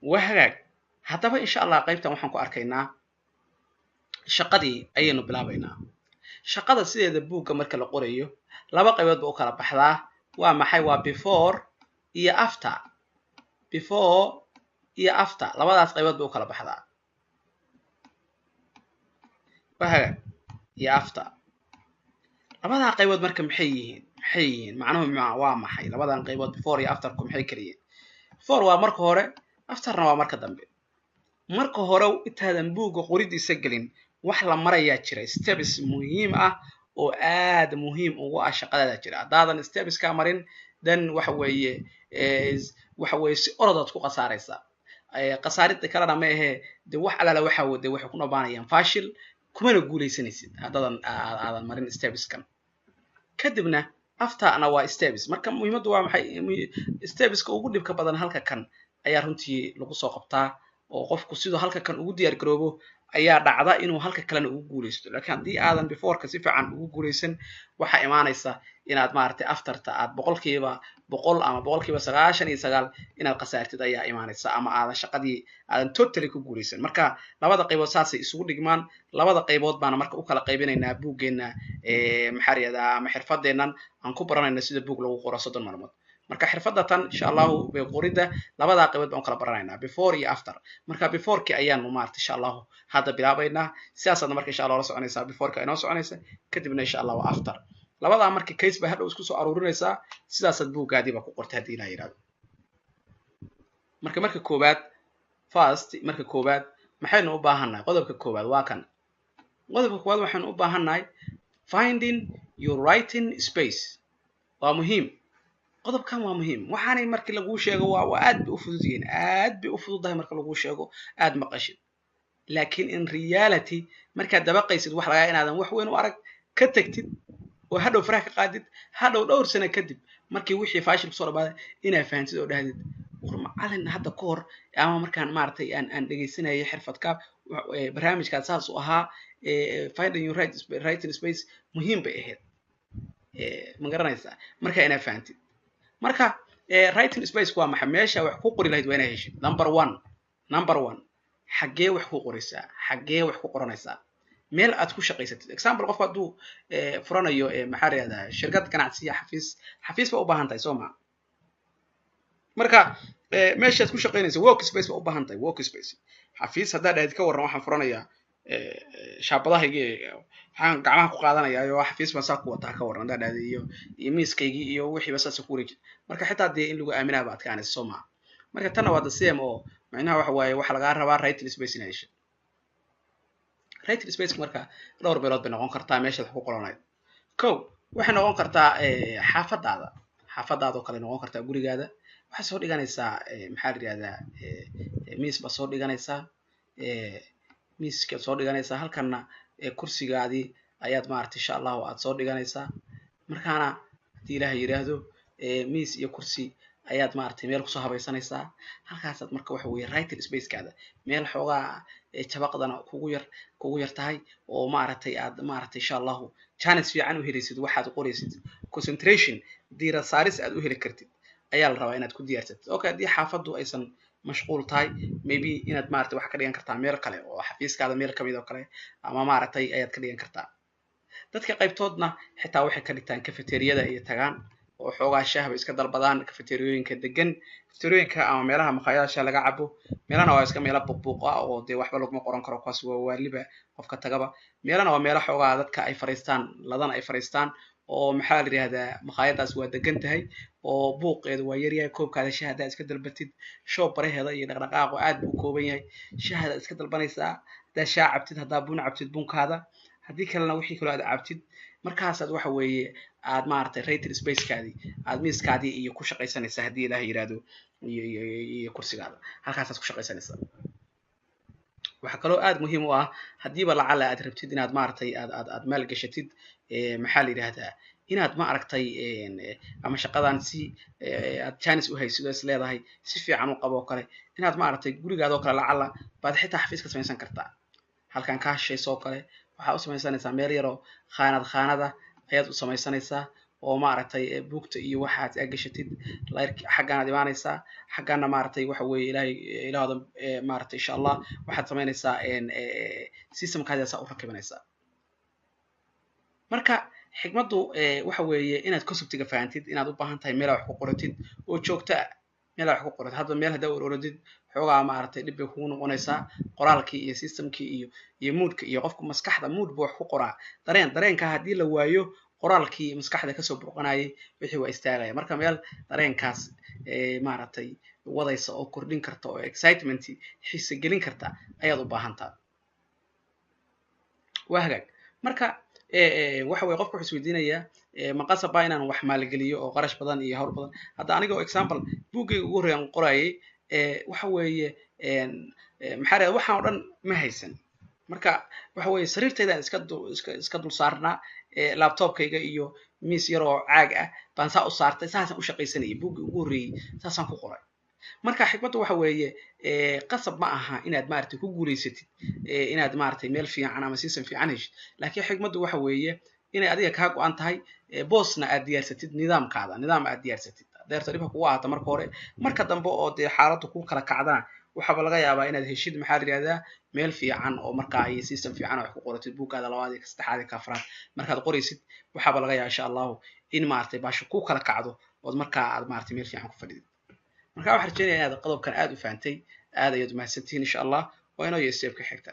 وهاج هذا إن شاء الله قيبته وحن كأركينا شقدي أينو بلابينا شقada sideeda buugga marka la qorayo laba qaybood baa u kala baxdaa waa maxay waa before iyo after labadaas qaybood baa u kala baxdaa waxa iyo after labadaa qaybood marka maxay yihiin macnuhu waa maxay labadan qaybood before iyo after ku maxay kaliya before waa marka hore afterna waa marka dambe marka hore intaadan buugga qoridiisa gelin wax la marayaa jira steps muhiim ah oo aad muhiim ugu ah shaqada jira hadaadan steps ka marin dan waxa weeye si orod ku qasaaraysa qasaaridda kalena ma ahe de wax alaala waxa wada wax ku noqonayaan fashil kumana guuleysanaysid hadaadan marin steps kan kadibna after ana waa steps marka muhiimadu waa maxay steps ka ugu dhibka badan halka kan ayaa runtii lagu soo qabtaa oo qofku sidoo halka kan ugu diyaar garoobo ayaa dhacda inuu halka kalena ugu guuleysto laakiin haddii aadan before ka si fiican ugu guuleysan waxa imaanaysa inaad maartay afterta aad boqolkiiba 100 ama boqolkiiba 99 inaad qasaartid ayaa imaanaysa ama aadan shaqadii aadan totally ku guuleysan marka labada qaybood saasay isugu dhigmaan labada qaybood baana marka u kala qaybinaynaa buuggeena maxariyada ama xirfadeenan aan ku baranayna sida buug lagu qoro 30 maalmood marka xirfadatan insha Allah bay qorida labada qaybood baan kala baranaynaa before iyo after marka before ki ayaan maartay insha Allah hada bilaabaynaa siyaasadna marka insha Allah la soconaysa before ka inoo soconaysa kadibna insha Allah waa after labada marka case ba hadhow isku soo aruurinaysa sidaas aad buugaadiba ku qortay hadii la yiraahdo marka koobaad first marka koobaad maxaynu u baahanahay qodobka koobaad waa kan qodobka koobaad waxaan u baahanahay finding your writing space waa muhiim qodobkan waa muhiim waxaanay markii lagu sheego waa aad u fududiin aad bay u fududahay marka lagu sheego aad maqashid laakiin in reality marka dabaqaysid wax laga inaadan wax weyn u arag ka tagtid oo hadhow faraha ka qaadid hadhow dhowr sano kadib markii wixii fashil soo dhabaad inaa fahamtid oo dhahdid war macallin hadda ka hor ama markaan maartay aan dhageysanayay xirfadka barnaamijkaas saas u ahaa finding your writing space muhiim bay ahayd ma garanaysaa marka inaa fahamtid marka writing space waa maxay meesha wax ku qori lahayd waa inaa heshid number 1 xagee wax ku qoraysaa xagee wax ku qoranaysaa meel aad ku shaqaysatid example qofka haduu furanayo maxaa raada shirkad ganacsiga xafiis ba u baahan tahay Soomaa marka meesha aad ku shaqaynayso work space ba u baahan tahay work space xafiis hadaa dhayd ka waran waxaan furanayaa shaabadahayga waxaan gacmaha ku qaadanayaa iyo xafiis baan saa ku wataa ka waran hadaa dhayd iyo miiskaygi iyo wixii ba saas ku wareejin marka xitaa de in lagu aaminaa baad ka aanayso Soomaa marka tan waa same oo macnaha waxa waaye waxa laga rabaa writing space inay hesho writing space marka dhowr beelood bay noqon kartaa meesha wax ku qoranayd waxay noqon kartaa xaafadaada oo kale noqon kartaa gurigaada waxa soo dhiganaysaa maxaa la yiraahdaa miis ba soo dhiganaysaa miiska soo dhiganaysaa halkana kursigaadii ayaad maartay insha Allah aad soo dhiganaysaa markaana hadii Ilaahay yiraahdo miis iyo kursi ayaad maartay meel ku soo habaysanaysaa halkaas aad marka waxa weeye writing space kaada meel xoogaa jabaqdana kugu yar tahay oo maartay aad maartay insha Allah chance fiican u helaysid waxaad qoraysid concentration diira saaris aad u heli kartid ayaa la rabaa inaad ku diyaarsatid okay hadii xaafadu aysan mashquul tahay maybe inaad maartay wax ka dhigan kartaa meel kale oo xafiiskaada meel kamid oo kale ama maartay ayaad ka dhigan kartaa dadka qaybtoodna xitaa waxay ka dhigtaan cafeteria-da iyo tagaan oo xoogaa shaah iska dalbadaan cafeteria-yinka degan cafeteria-yinka ama meelaha maqaayadaha laga cabo meelana waa iska meelo buuq oo de waxba lagu qoran karo kuwaas waa waliba qofka tagaba meelana waa meelo xoogaa dadka ay fariistaan ladan ay fariistaan oo maxaa la yiraahdaa maqaayadaas waa degan tahay oo buuqeedu waa yar yahay koobkaada shaahada iska dalbatid shoob baraheeda iyo dhaqdhaqaaqo aad buu kooban yahay shaahada iska dalbanaysaa hadaa shaah cabtid hadaa buun cabtid buunkaada hadii kalena wixii kale aad cabtid markaas aad waxa weeye aad maartay writing space kaadi aad miiskaadi iyo ku shaqaysanaysaa hadii Ilaahay yiraahdo iyo kursigaada halkaas aad ku shaqaysanaysaa waxa kale oo aad muhiim u ah hadiiba lacala aad rabtid inaad maartay aad maal gashatid maxaa la yiraahdaa inaad ma aragtay ama shaqadan si aad chance u haysido is leedahay si fiican u qabo kale inaad ma aragtay gurigaada oo kale lacala baad xitaa xafiiska samaysan kartaa halkan ka heshay soo kale waxa u samaysanaysaa meel yar oo khaanada ayaad u samaysanaysaa oo maaragtay buugta iyo waxaad gashatid xaggaanaad imaanaysaa xaggaana maaragtay waxa weeye ilaahooda maaragtay insha allah waxaad samaynaysaa systemkaada saa u rakibinaysaa marka xigmaddu waxa weeye inaad conceptiga fahantid inaad u baahan tahay meel wax ku qoratid oo joogto ah meel wax ku qoratid hadda meel haddaa uroradid xoogaa maaragtay dhib bay kugu noqonaysaa qoraalkii iyo systemkii iyo moodka iyo qofka maskaxda mood buu wax ku qoraa dareenka haddii la waayo qoraalkii maskaxda kasoo burqanayay wixii waa istaagaya marka meel dareenkaas maaragtay wadaysa oo kordhin karta oo excitement xiise gelin karta ayaad u baahan tahay waa hagaag marka waxa weeye qofku wuxuu isweydiinayaa ma qasaba inaan wax maalgeliyo oo qarash badan iyo hawl badan hadda aniga oo example buuggayga ugu horreeyaan qorayay waxa weeye maxaa raad waxaan oo dhan ma haysan marka waxa weeye sariirtayda iska dul saarnaa laptopkayga iyo miis yar oo caag ah baan saa u saartay saasaan u shaqaysanayay buuggii ugu horreeyey saasaan ku qoray marka xigmaddu waxa weeye qasab ma aha inaad maaragtay ku guulaysatid inaad maaragtay meel fiican ama season fiican heshid laakiin xigmaddu waxa weeye inay adiga kaa go-an tahay boosna aad diyaarsatid nidaam aad diyaarsatid deerta dhibka kugu ahata marka hore marka dambe oo dee xaaladdu ku kala kacdana waxaaba laga yaabaa inaad heshid maxaa la yidhahdaa meel fiican oo markaa iyo system fiican wax ku qoratid buuggaada labaad iyo saddexaad iyo afraad markaad qoraysid waxaaba laga yaabaa insha allahu in maaragtay baasha ku kala kacdo ood markaa aad maaragtay meel fiican ku fadhidid marka waxaan rajeynayaa inaad qodobkan aad u fahantay aad ayaad umahadsantihiin insha allah waa inoo iyo steebka xigta